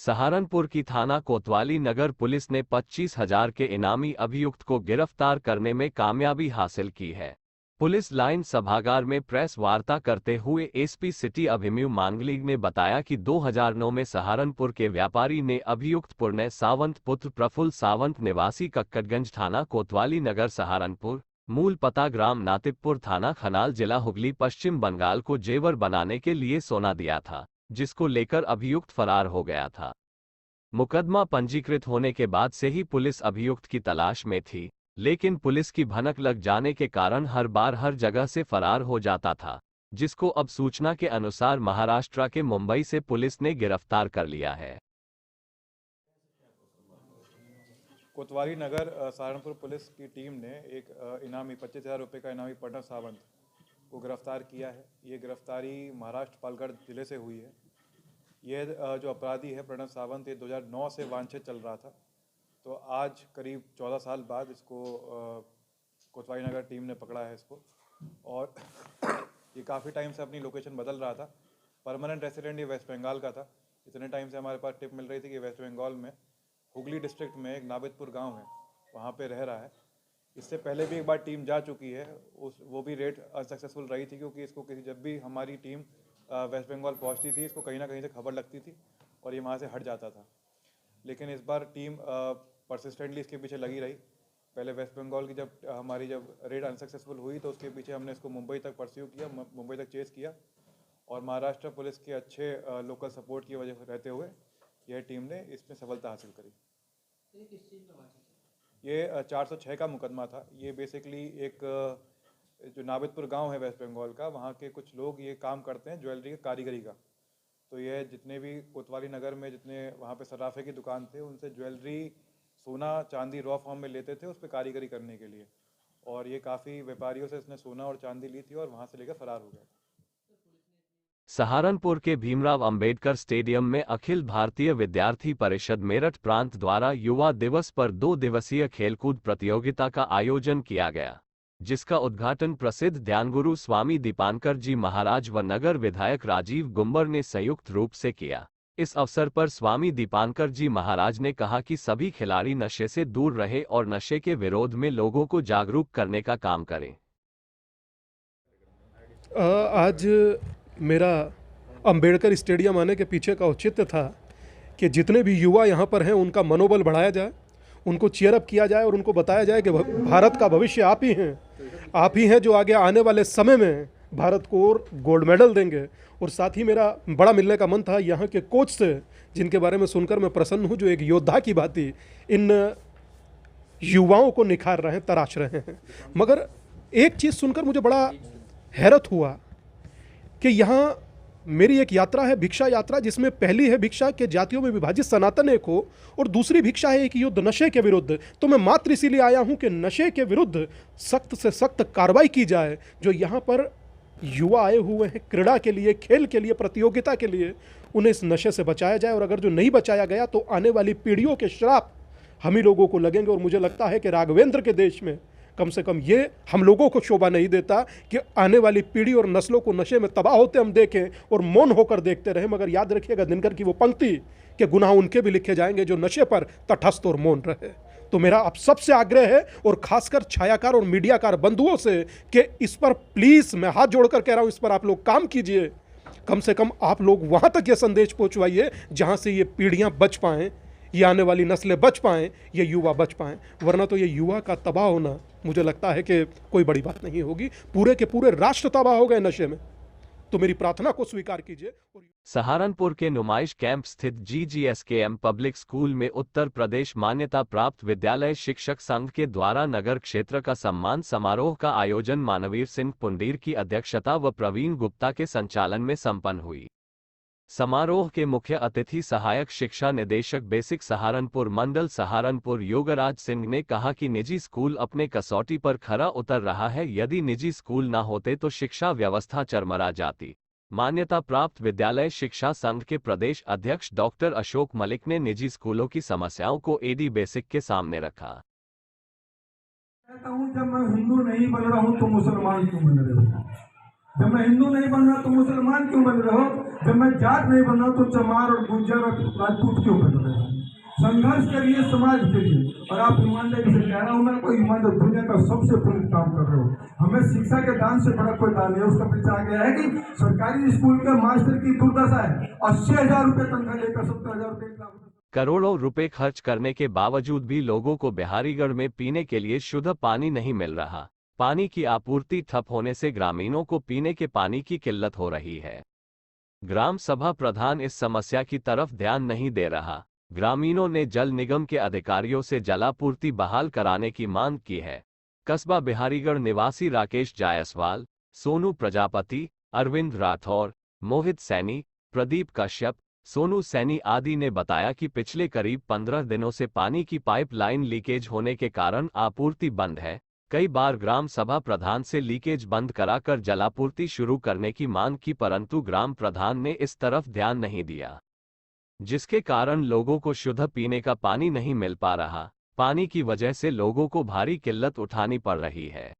सहारनपुर की थाना कोतवाली नगर पुलिस ने 25,000 के इनामी अभियुक्त को गिरफ्तार करने में कामयाबी हासिल की है। पुलिस लाइन सभागार में प्रेस वार्ता करते हुए एसपी सिटी अभिमन्यु मांगलिक ने बताया कि 2009 में सहारनपुर के व्यापारी ने अभियुक्त पुण्य सावंत पुत्र प्रफुल्ल सावंत निवासी कक्कड़गंज थाना कोतवाली नगर सहारनपुर, मूल पता ग्राम नातिबपुर थाना खनाल जिला हुगली पश्चिम बंगाल को जेवर बनाने के लिए सोना दिया था, जिसको लेकर अभियुक्त फरार हो गया था। मुकदमा पंजीकृत होने के बाद से ही पुलिस अभियुक्त की तलाश में थी, लेकिन पुलिस की भनक लग जाने के कारण हर बार हर जगह से फरार हो जाता था, जिसको अब सूचना के अनुसार महाराष्ट्र के मुंबई से पुलिस ने गिरफ्तार कर लिया है। कोतवाली नगर सहारनपुर पुलिस की टीम ने एक इनामी 25,000 रुपये का इनामी प्रणव सावंत को गिरफ्तार किया है। ये गिरफ्तारी महाराष्ट्र पालगढ़ जिले से हुई है। ये जो अपराधी है प्रणव सावंत, ये 2009 से वांछित चल रहा था। तो आज करीब 14 साल बाद इसको कोतवाली नगर टीम ने पकड़ा है इसको। और ये काफ़ी टाइम से अपनी लोकेशन बदल रहा था। परमानेंट रेसिडेंट ये वेस्ट बंगाल का था। इतने टाइम से हमारे पास टिप मिल रही थी कि वेस्ट बंगाल में हुगली डिस्ट्रिक्ट में एक नाबिदपुर गांव है, वहाँ पे रह रहा है। इससे पहले भी एक बार टीम जा चुकी है, वो भी रेड अनसक्सेसफुल रही थी, क्योंकि इसको जब भी हमारी टीम वेस्ट बंगाल पहुँचती थी, इसको कहीं ना कहीं से खबर लगती थी और ये वहाँ से हट जाता था। लेकिन इस बार टीम परसिस्टेंटली इसके पीछे लगी रही। पहले वेस्ट बंगाल की जब रेड अनसक्सेसफुल हुई तो उसके पीछे हमने इसको मुंबई तक परस्यू किया, मुंबई तक चेस किया, और महाराष्ट्र पुलिस के अच्छे लोकल सपोर्ट की वजह रहते हुए यह टीम ने इसमें सफलता हासिल करी। ये 406 का मुकदमा था। ये बेसिकली एक जो नाबिदपुर गांव है वेस्ट बंगाल का, वहाँ के कुछ लोग ये काम करते हैं ज्वेलरी की कारीगरी का। तो ये जितने भी कोतवाली नगर में जितने वहाँ पे सराफे की दुकान थे, उनसे ज्वेलरी सोना चांदी रॉ फॉर्म में लेते थे उस पर कारीगरी करने के लिए। और ये काफ़ी व्यापारियों से इसने सोना और चांदी ली थी और वहाँ से लेकर फरार हो गया। सहारनपुर के भीमराव अंबेडकर स्टेडियम में अखिल भारतीय विद्यार्थी परिषद मेरठ प्रांत द्वारा युवा दिवस पर 2 दिवसीय खेलकूद प्रतियोगिता का आयोजन किया गया, जिसका उद्घाटन प्रसिद्ध ध्यानगुरु स्वामी दीपांकर जी महाराज व नगर विधायक राजीव गुंबर ने संयुक्त रूप से किया। इस अवसर पर स्वामी दीपांकर जी महाराज ने कहा कि सभी खिलाड़ी नशे से दूर रहे और नशे के विरोध में लोगों को जागरूक करने का काम करें। आज मेरा अंबेडकर स्टेडियम आने के पीछे का औचित्य था कि जितने भी युवा यहाँ पर हैं उनका मनोबल बढ़ाया जाए, उनको चीयरअप किया जाए और उनको बताया जाए कि भारत का भविष्य आप ही हैं जो आगे आने वाले समय में भारत को और गोल्ड मेडल देंगे। और साथ ही मेरा बड़ा मिलने का मन था यहाँ के कोच से, जिनके बारे में सुनकर मैं प्रसन्न हूँ, जो एक योद्धा की भांति इन युवाओं को निखार रहे हैं, तराश रहे हैं। मगर एक चीज़ सुनकर मुझे बड़ा हैरत हुआ कि यहाँ मेरी एक यात्रा है, भिक्षा यात्रा, जिसमें पहली है भिक्षा के जातियों में विभाजित सनातन एक हो, और दूसरी भिक्षा है एक युद्ध नशे के विरुद्ध। तो मैं मात्र इसीलिए आया हूँ कि नशे के विरुद्ध सख्त से सख्त कार्रवाई की जाए। जो यहाँ पर युवा आए हुए हैं क्रीड़ा के लिए, खेल के लिए, प्रतियोगिता के लिए, उन्हें इस नशे से बचाया जाए। और अगर जो नहीं बचाया गया तो आने वाली पीढ़ियों के श्राप हम ही लोगों को लगेंगे। और मुझे लगता है कि राघवेंद्र के देश में कम से कम ये हम लोगों को शोभा नहीं देता कि आने वाली पीढ़ी और नस्लों को नशे में तबाह होते हम देखें और मौन होकर देखते रहें। मगर याद रखिएगा दिनकर की वो पंक्ति कि गुनाह उनके भी लिखे जाएंगे जो नशे पर तटस्थ और मौन रहे। तो मेरा आप सबसे आग्रह है, और खासकर छायाकार और मीडियाकार बंधुओं से, कि इस पर प्लीज़ मैं हाथ जोड़कर कह रहा हूँ, इस पर आप लोग काम कीजिए। कम से कम आप लोग वहाँ तक ये संदेश पहुँचवाइए जहाँ से ये पीढ़ियाँ बच पाएँ, ये आने वाली नस्लें बच पाएँ, ये युवा बच पाएँ। वरना तो ये युवा का तबाह होना मुझे लगता है कि कोई बड़ी बात नहीं होगी। पूरे के पूरे राष्ट्र तबाह हो गए नशे में। तो मेरी प्रार्थना को स्वीकार कीजिए। सहारनपुर के नुमाइश कैंप स्थित GGSKM पब्लिक स्कूल में उत्तर प्रदेश मान्यता प्राप्त विद्यालय शिक्षक संघ के द्वारा नगर क्षेत्र का सम्मान समारोह का आयोजन मानवीर सिंह पुंडीर की अध्यक्षता व प्रवीण गुप्ता के संचालन में संपन्न हुई। समारोह के मुख्य अतिथि सहायक शिक्षा निदेशक बेसिक सहारनपुर मंडल सहारनपुर योगराज सिंह ने कहा कि निजी स्कूल अपने कसौटी पर खरा उतर रहा है। यदि निजी स्कूल न होते तो शिक्षा व्यवस्था चरमरा जाती। मान्यता प्राप्त विद्यालय शिक्षा संघ के प्रदेश अध्यक्ष डॉक्टर अशोक मलिक ने निजी स्कूलों की समस्याओं को एडी बेसिक के सामने रखा। कहता हूं, जब मैं हिंदू नहीं बन रहा हूं तो मुसलमान क्यों बन रहे हो? जब मैं हिंदू नहीं बन रहा तो मुसलमान क्यों बन रहे हो? जब मैं जाट नहीं बना तो चमार और गुर्जर और राजपूत क्यों बन रहे हैं? संघर्ष करिए समाज के लिए। और आप ईमानदारी से कह रहा हूँ मैं, कोई ईमानदार दुनिया का सबसे पुण्य काम कर रहे हो। हमें शिक्षा के दान से बड़ा कोई दान नहीं है। उसका पीछे आ गया है कि सरकारी स्कूल के मास्टर की दुर्दशा है, 80,000 रुपये तनख्वाह लेकर 70,000 रुपये 1 लाख रुपये। करोड़ों रुपए खर्च करने के बावजूद भी लोगों को बिहारीगढ़ में पीने के लिए शुद्ध पानी नहीं मिल रहा। पानी की आपूर्ति ठप होने से ग्रामीणों को पीने के पानी की किल्लत हो रही है। ग्राम सभा प्रधान इस समस्या की तरफ ध्यान नहीं दे रहा। ग्रामीणों ने जल निगम के अधिकारियों से जलापूर्ति बहाल कराने की मांग की है। कस्बा बिहारीगढ़ निवासी राकेश जायसवाल, सोनू प्रजापति, अरविंद राठौर, मोहित सैनी, प्रदीप कश्यप, सोनू सैनी आदि ने बताया कि पिछले करीब 15 दिनों से पानी की पाइपलाइन लीकेज होने के कारण आपूर्ति बंद है। कई बार ग्राम सभा प्रधान से लीकेज बंद कराकर जलापूर्ति शुरू करने की मांग की, परंतु ग्राम प्रधान ने इस तरफ ध्यान नहीं दिया, जिसके कारण लोगों को शुद्ध पीने का पानी नहीं मिल पा रहा। पानी की वजह से लोगों को भारी किल्लत उठानी पड़ रही है।